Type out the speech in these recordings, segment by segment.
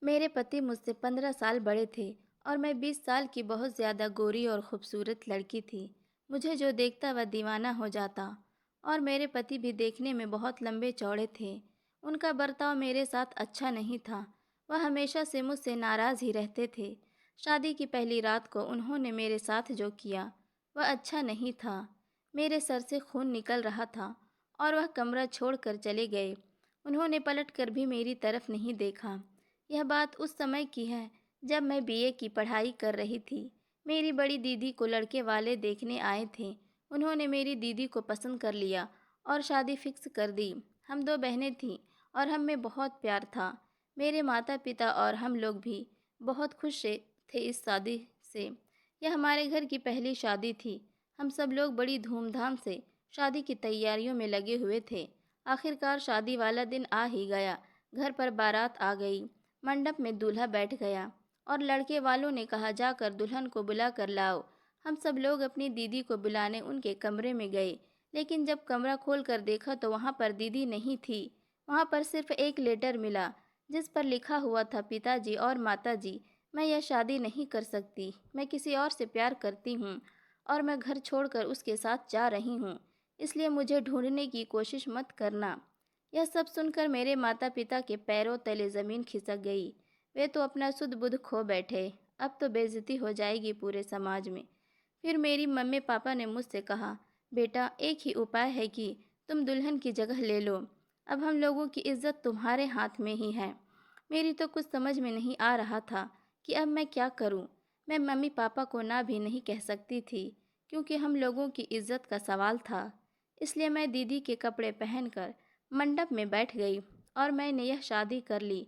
मेरे पति मुझसे 15 साल बड़े थे और मैं 20 साल की बहुत ज़्यादा गोरी और खूबसूरत लड़की थी। मुझे जो देखता वह दीवाना हो जाता। और मेरे पति भी देखने में बहुत लंबे चौड़े थे। उनका बर्ताव मेरे साथ अच्छा नहीं था। वह हमेशा से मुझसे नाराज़ ही रहते थे। शादी की पहली रात को उन्होंने मेरे साथ जो किया वह अच्छा नहीं था। मेरे सर से खून निकल रहा था और वह कमरा छोड़कर चले गए। उन्होंने पलटकर भी मेरी तरफ नहीं देखा। यह बात उस समय की है जब मैं बीए की पढ़ाई कर रही थी। मेरी बड़ी दीदी को लड़के वाले देखने आए थे। उन्होंने मेरी दीदी को पसंद कर लिया और शादी फिक्स कर दी। हम दो बहनें थीं और हम में बहुत प्यार था। मेरे माता पिता और हम लोग भी बहुत खुश थे इस शादी से। यह हमारे घर की पहली शादी थी। हम सब लोग बड़ी धूमधाम से शादी की तैयारियों में लगे हुए थे। आखिरकार शादी वाला दिन आ ही गया। घर पर बारात आ गई। मंडप में दूल्हा बैठ गया और लड़के वालों ने कहा जाकर दुल्हन को बुला कर लाओ। हम सब लोग अपनी दीदी को बुलाने उनके कमरे में गए, लेकिन जब कमरा खोल कर देखा तो वहाँ पर दीदी नहीं थी। वहाँ पर सिर्फ एक लेटर मिला जिस पर लिखा हुआ था, पिताजी और माताजी, मैं यह शादी नहीं कर सकती। मैं किसी और से प्यार करती हूँ और मैं घर छोड़कर उसके साथ जा रही हूँ, इसलिए मुझे ढूंढने की कोशिश मत करना। यह सब सुनकर मेरे माता पिता के पैरों तले ज़मीन खिसक गई। वे तो अपना सुध बुध खो बैठे। अब तो बेइज्जती हो जाएगी पूरे समाज में। फिर मेरी मम्मी पापा ने मुझसे कहा, बेटा एक ही उपाय है कि तुम दुल्हन की जगह ले लो। अब हम लोगों की इज्जत तुम्हारे हाथ में ही है। मेरी तो कुछ समझ में नहीं आ रहा था कि अब मैं क्या करूं। मैं मम्मी पापा को ना भी नहीं कह सकती थी क्योंकि हम लोगों की इज्जत का सवाल था। इसलिए मैं दीदी के कपड़े पहनकर मंडप में बैठ गई और मैंने यह शादी कर ली।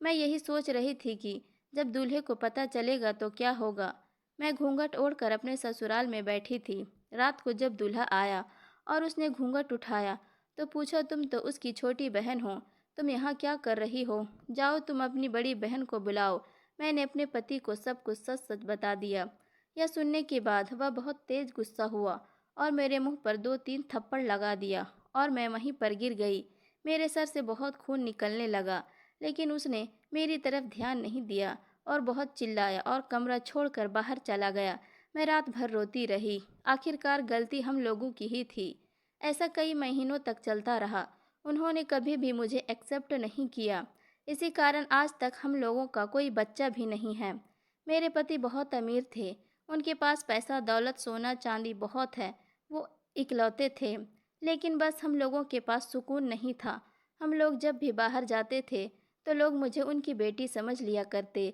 मैं यही सोच रही थी कि जब दूल्हे को पता चलेगा तो क्या होगा। मैं घूंघट ओढ़कर अपने ससुराल में बैठी थी। रात को जब दूल्हा आया और उसने घूंघट उठाया तो पूछा, तुम तो उसकी छोटी बहन हो, तुम यहाँ क्या कर रही हो? जाओ तुम अपनी बड़ी बहन को बुलाओ। मैंने अपने पति को सब कुछ सच सच बता दिया। यह सुनने के बाद वह बहुत तेज गुस्सा हुआ और मेरे मुंह पर 2-3 थप्पड़ लगा दिया और मैं वहीं पर गिर गई। मेरे सर से बहुत खून निकलने लगा, लेकिन उसने मेरी तरफ ध्यान नहीं दिया और बहुत चिल्लाया और कमरा छोड़कर बाहर चला गया। मैं रात भर रोती रही। आखिरकार गलती हम लोगों की ही थी। ऐसा कई महीनों तक चलता रहा। उन्होंने कभी भी मुझे एक्सेप्ट नहीं किया। इसी कारण आज तक हम लोगों का कोई बच्चा भी नहीं है। मेरे पति बहुत अमीर थे। उनके पास पैसा, दौलत, सोना चांदी बहुत है। वो इकलौते थे। लेकिन बस हम लोगों के पास सुकून नहीं था। हम लोग जब भी बाहर जाते थे तो लोग मुझे उनकी बेटी समझ लिया करते।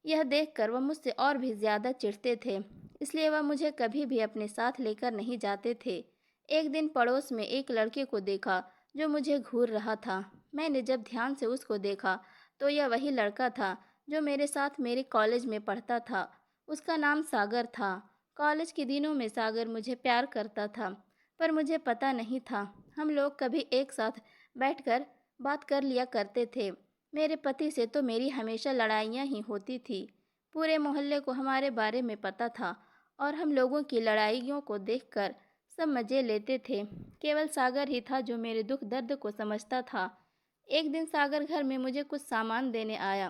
यह देखकर वह मुझसे और भी ज़्यादा चिढ़ते थे, इसलिए वह मुझे कभी भी अपने साथ लेकर नहीं जाते थे। एक दिन पड़ोस में एक लड़के को देखा जो मुझे घूर रहा था। मैंने जब ध्यान से उसको देखा तो यह वही लड़का था जो मेरे साथ मेरे कॉलेज में पढ़ता था। उसका नाम सागर था। कॉलेज के दिनों में सागर मुझे प्यार करता था, पर मुझे पता नहीं था। हम लोग कभी एक साथ बैठकर बात कर लिया करते थे। मेरे पति से तो मेरी हमेशा लड़ाइयाँ ही होती थी। पूरे मोहल्ले को हमारे बारे में पता था और हम लोगों की लड़ाइयों को देखकर सब मज़े लेते थे। केवल सागर ही था जो मेरे दुख दर्द को समझता था। एक दिन सागर घर में मुझे कुछ सामान देने आया।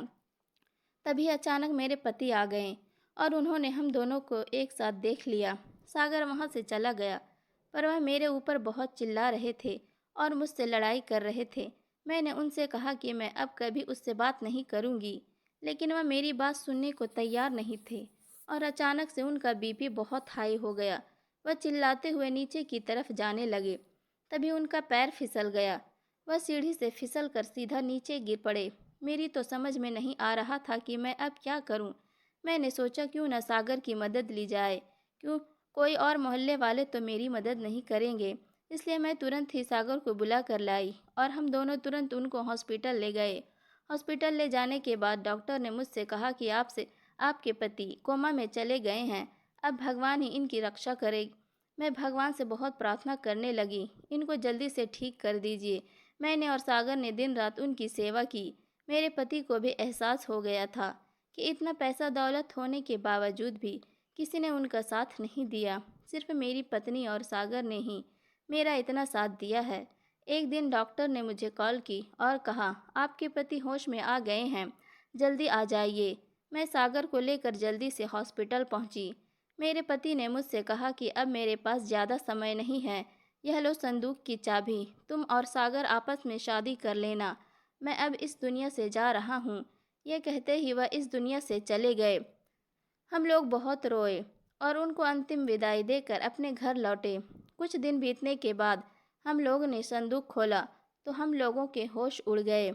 तभी अचानक मेरे पति आ गए और उन्होंने हम दोनों को एक साथ देख लिया। सागर वहाँ से चला गया, पर वह मेरे ऊपर बहुत चिल्ला रहे थे और मुझसे लड़ाई कर रहे थे। मैंने उनसे कहा कि मैं अब कभी उससे बात नहीं करूँगी, लेकिन वह मेरी बात सुनने को तैयार नहीं थे और अचानक से उनका बीपी बहुत हाई हो गया। वह चिल्लाते हुए नीचे की तरफ जाने लगे। तभी उनका पैर फिसल गया। वह सीढ़ी से फिसल कर सीधा नीचे गिर पड़े। मेरी तो समझ में नहीं आ रहा था कि मैं अब क्या करूं। मैंने सोचा क्यों न सागर की मदद ली जाए। क्यों, कोई और मोहल्ले वाले तो मेरी मदद नहीं करेंगे। इसलिए मैं तुरंत ही सागर को बुला कर लाई और हम दोनों तुरंत उनको हॉस्पिटल ले गए। हॉस्पिटल ले जाने के बाद डॉक्टर ने मुझसे कहा कि आपके पति कोमा में चले गए हैं। अब भगवान ही इनकी रक्षा करे। मैं भगवान से बहुत प्रार्थना करने लगी, इनको जल्दी से ठीक कर दीजिए। मैंने और सागर ने दिन रात उनकी सेवा की। मेरे पति को भी एहसास हो गया था कि इतना पैसा दौलत होने के बावजूद भी किसी ने उनका साथ नहीं दिया। सिर्फ मेरी पत्नी और सागर ने ही मेरा इतना साथ दिया है। एक दिन डॉक्टर ने मुझे कॉल की और कहा, आपके पति होश में आ गए हैं। जल्दी आ जाइए। मैं सागर को लेकर जल्दी से हॉस्पिटल पहुंची। मेरे पति ने मुझसे कहा कि अब मेरे पास ज़्यादा समय नहीं है। यह लो संदूक की चाबी, तुम और सागर आपस में शादी कर लेना। मैं अब इस दुनिया से जा रहा हूँ। यह कहते ही वह इस दुनिया से चले गए। हम लोग बहुत रोए और उनको अंतिम विदाई देकर अपने घर लौटे। कुछ दिन बीतने के बाद हम लोगों ने संदूक खोला तो हम लोगों के होश उड़ गए।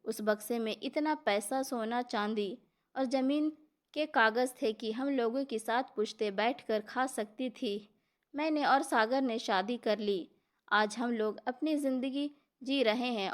उस बक्से में इतना पैसा, सोना, चांदी और ज़मीन के कागज़ थे कि हम लोगों की साथ पुश्ते बैठकर खा सकती थी। मैंने और सागर ने शादी कर ली। आज हम लोग अपनी ज़िंदगी जी रहे हैं